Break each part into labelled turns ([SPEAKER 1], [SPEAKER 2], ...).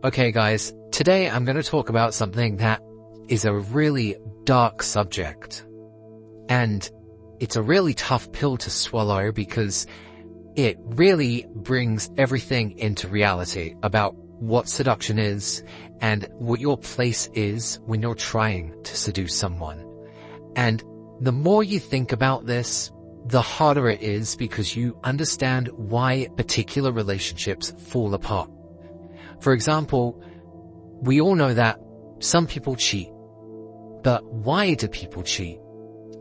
[SPEAKER 1] Okay guys, today I'm going to talk about something that is a really dark subject. And it's a really tough pill to swallow because it really brings everything into reality about what seduction is and what your place is when you're trying to seduce someone. And the more you think about this, the harder it is because you understand why particular relationships fall apart. For example, we all know that some people cheat, but why do people cheat?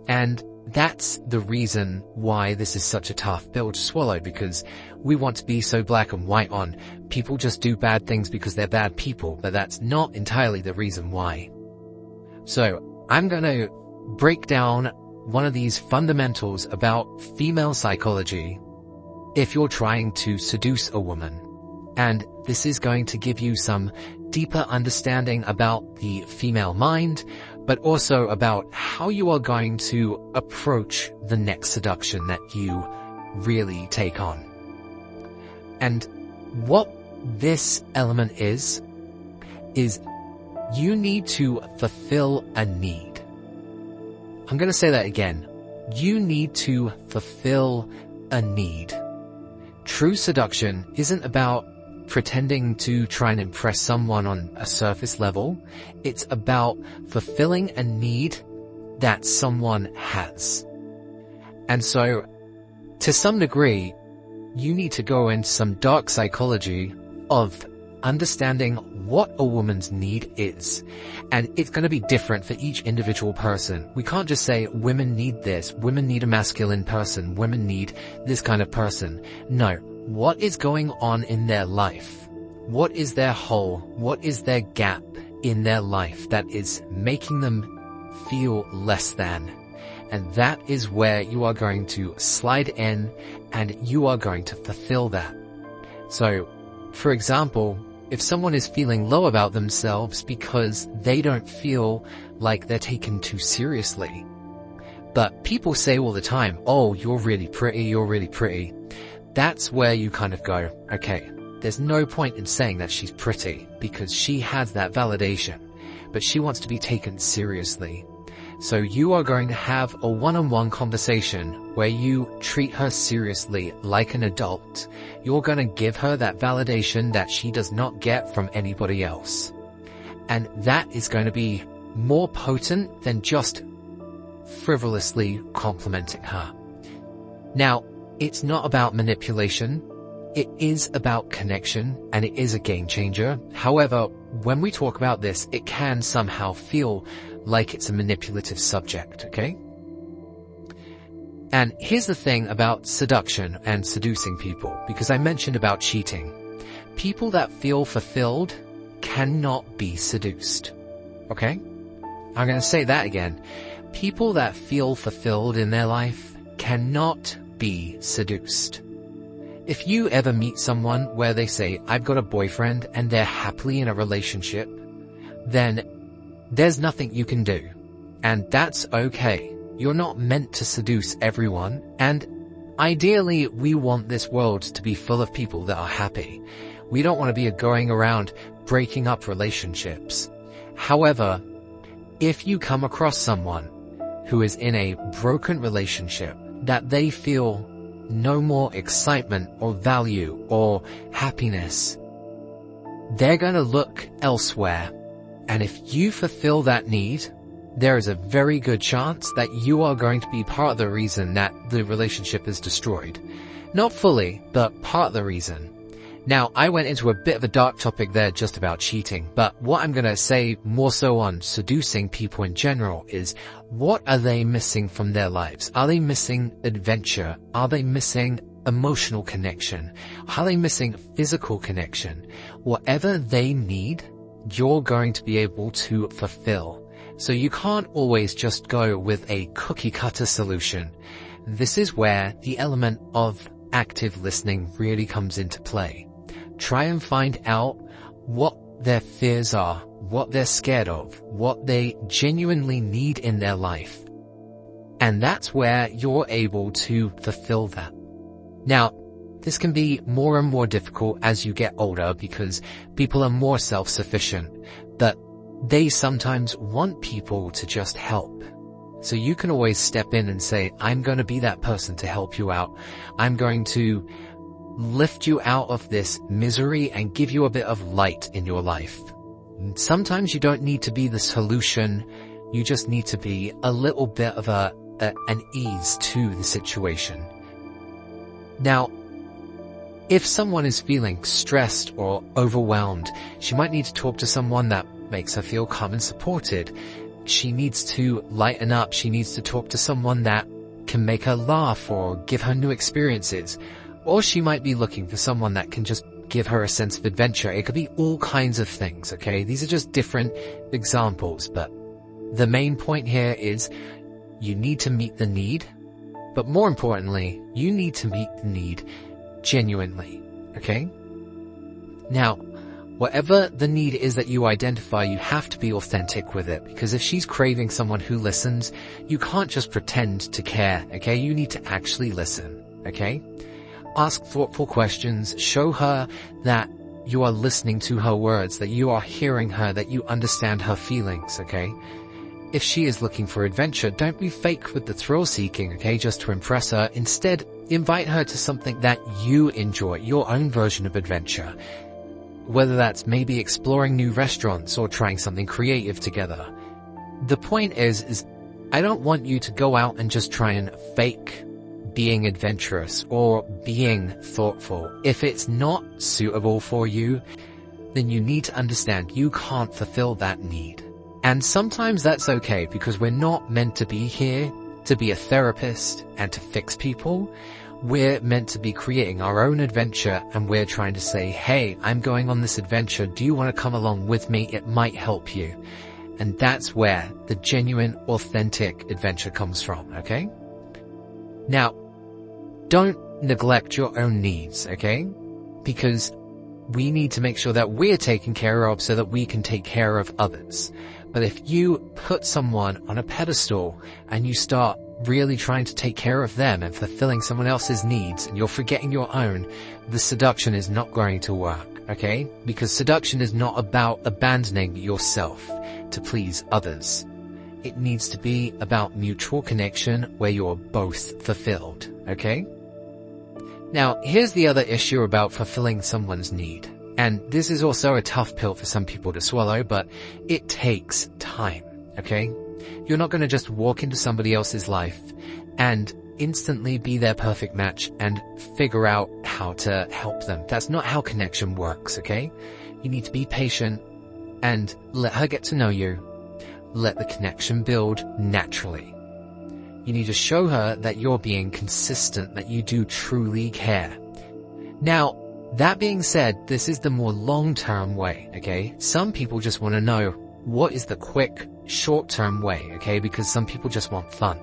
[SPEAKER 1] And that's the reason why this is such a tough pill to swallow, because we want to be so black and white on people just do bad things because they're bad people, but that's not entirely the reason why. So I'm going to break down one of these fundamentals about female psychology if you're trying to seduce a woman. And this is going to give you some deeper understanding about the female mind, but also about how you are going to approach the next seduction that you really take on. And what this element is you need to fulfill a need. I'm going to say that again. You need to fulfill a need. True seduction isn't about pretending to try and impress someone on a surface level. It's about fulfilling a need that someone has. And so, to some degree, you need to go into some dark psychology of understanding what a woman's need is. And it's going to be different for each individual person. We can't just say women need this, women need a masculine person, women need this kind of person. No. What is going on in their life? What is their hole? What is their gap in their life that is making them feel less than? And that is where you are going to slide in and you are going to fulfill that. So, for example, if someone is feeling low about themselves because they don't feel like they're taken too seriously, but people say all the time, oh, you're really pretty, you're really pretty. That's where you kind of go, okay, there's no point in saying that she's pretty because she has that validation, but she wants to be taken seriously. So you are going to have a one-on-one conversation where you treat her seriously like an adult. You're going to give her that validation that she does not get from anybody else. And that is going to be more potent than just frivolously complimenting her. Now, it's not about manipulation. It is about connection, and it is a game changer. However, when we talk about this, it can somehow feel like it's a manipulative subject, okay? And here's the thing about seduction and seducing people, because I mentioned about cheating. People that feel fulfilled cannot be seduced, okay? I'm going to say that again. People that feel fulfilled in their life cannot be seduced. If you ever meet someone where they say, I've got a boyfriend and they're happily in a relationship, then there's nothing you can do. And that's okay. You're not meant to seduce everyone. And ideally, we want this world to be full of people that are happy. We don't want to be going around breaking up relationships. However, if you come across someone who is in a broken relationship, that they feel no more excitement or value or happiness, they're going to look elsewhere. And if you fulfill that need, there is a very good chance that you are going to be part of the reason that the relationship is destroyed. Not fully, but part of the reason. Now, I went into a bit of a dark topic there just about cheating, but what I'm going to say more so on seducing people in general is, what are they missing from their lives? Are they missing adventure? Are they missing emotional connection? Are they missing physical connection? Whatever they need, you're going to be able to fulfill. So you can't always just go with a cookie cutter solution. This is where the element of active listening really comes into play. Try and find out what their fears are, what they're scared of, what they genuinely need in their life. And that's where you're able to fulfill that. Now, this can be more and more difficult as you get older because people are more self-sufficient, but they sometimes want people to just help. So you can always step in and say, I'm going to be that person to help you out. I'm going to lift you out of this misery and give you a bit of light in your life. And sometimes you don't need to be the solution. You just need to be a little bit of an ease to the situation. Now, if someone is feeling stressed or overwhelmed, she might need to talk to someone that makes her feel calm and supported. She needs to lighten up. She needs to talk to someone that can make her laugh or give her new experiences. Or she might be looking for someone that can just give her a sense of adventure. It could be all kinds of things, okay? These are just different examples, but the main point here is you need to meet the need, but more importantly, you need to meet the need genuinely, okay? Now, whatever the need is that you identify, you have to be authentic with it, because if she's craving someone who listens, you can't just pretend to care, okay? You need to actually listen, okay? Ask thoughtful questions, show her that you are listening to her words, that you are hearing her, that you understand her feelings, okay? If she is looking for adventure, don't be fake with the thrill-seeking, okay, just to impress her. Instead, invite her to something that you enjoy, your own version of adventure. Whether that's maybe exploring new restaurants or trying something creative together. The point is I don't want you to go out and just try and fake being adventurous or being thoughtful. If it's not suitable for you, then you need to understand you can't fulfill that need. And sometimes that's okay, because we're not meant to be here to be a therapist and to fix people. We're meant to be creating our own adventure, and we're trying to say, hey, I'm going on this adventure. Do you want to come along with me? It might help you. And that's where the genuine, authentic adventure comes from, okay? Now, don't neglect your own needs, okay? Because we need to make sure that we're taken care of so that we can take care of others. But if you put someone on a pedestal and you start really trying to take care of them and fulfilling someone else's needs, and you're forgetting your own, the seduction is not going to work, okay? Because seduction is not about abandoning yourself to please others. It needs to be about mutual connection where you're both fulfilled, okay? Now, here's the other issue about fulfilling someone's need. And this is also a tough pill for some people to swallow, but it takes time, okay? You're not going to just walk into somebody else's life and instantly be their perfect match and figure out how to help them. That's not how connection works, okay? You need to be patient and let her get to know you. Let the connection build naturally. You need to show her that you're being consistent, that you do truly care. Now, that being said, this is the more long-term way, okay? Some people just want to know what is the quick, short-term way, okay? Because some people just want fun.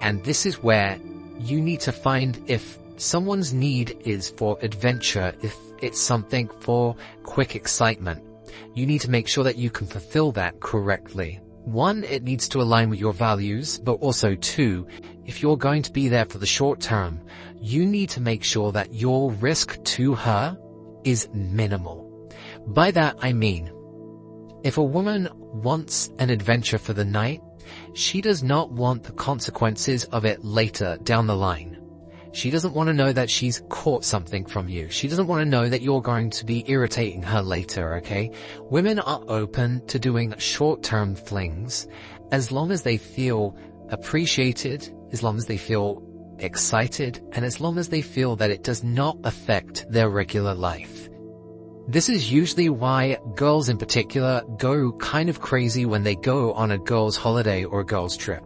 [SPEAKER 1] And this is where you need to find if someone's need is for adventure, if it's something for quick excitement. You need to make sure that you can fulfill that correctly. One, it needs to align with your values, but also two, if you're going to be there for the short term, you need to make sure that your risk to her is minimal. By that I mean, if a woman wants an adventure for the night, she does not want the consequences of it later down the line. She doesn't want to know that she's caught something from you. She doesn't want to know that you're going to be irritating her later, okay? Women are open to doing short-term flings as long as they feel appreciated, as long as they feel excited, and as long as they feel that it does not affect their regular life. This is usually why girls in particular go kind of crazy when they go on a girls' holiday or a girls' trip,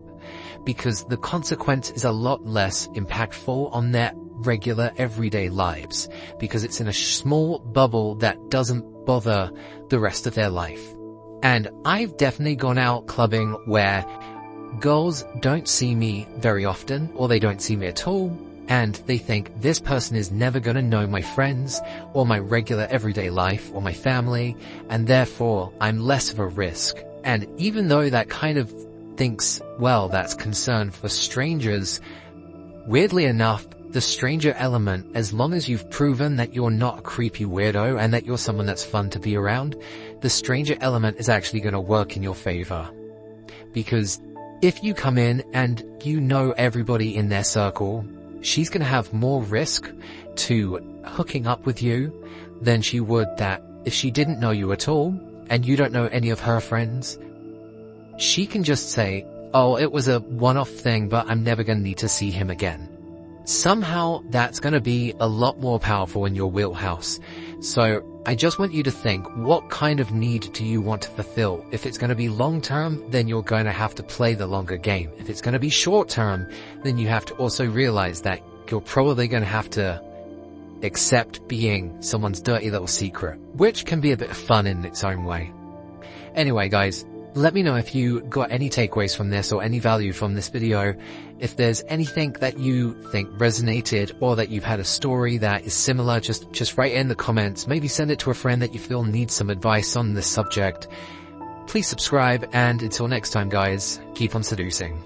[SPEAKER 1] because the consequence is a lot less impactful on their regular everyday lives, because it's in a small bubble that doesn't bother the rest of their life. And I've definitely gone out clubbing where girls don't see me very often, or they don't see me at all, and they think this person is never going to know my friends or my regular everyday life or my family, and therefore I'm less of a risk. And even though that kind of thinks, well, that's concern for strangers, weirdly enough, the stranger element, as long as you've proven that you're not a creepy weirdo and that you're someone that's fun to be around, the stranger element is actually going to work in your favor. Because if you come in and you know everybody in their circle, she's going to have more risk to hooking up with you than she would that if she didn't know you at all and you don't know any of her friends. She can just say, oh, it was a one-off thing, but I'm never going to need to see him again. Somehow that's going to be a lot more powerful in your wheelhouse. So I just want you to think, what kind of need do you want to fulfill? If it's going to be long-term, then you're going to have to play the longer game. If it's going to be short-term, then you have to also realize that you're probably going to have to accept being someone's dirty little secret, which can be a bit fun in its own way. Anyway, guys, let me know if you got any takeaways from this or any value from this video. If there's anything that you think resonated or that you've had a story that is similar, just write it in the comments. Maybe send it to a friend that you feel needs some advice on this subject. Please subscribe, and until next time, guys, keep on seducing.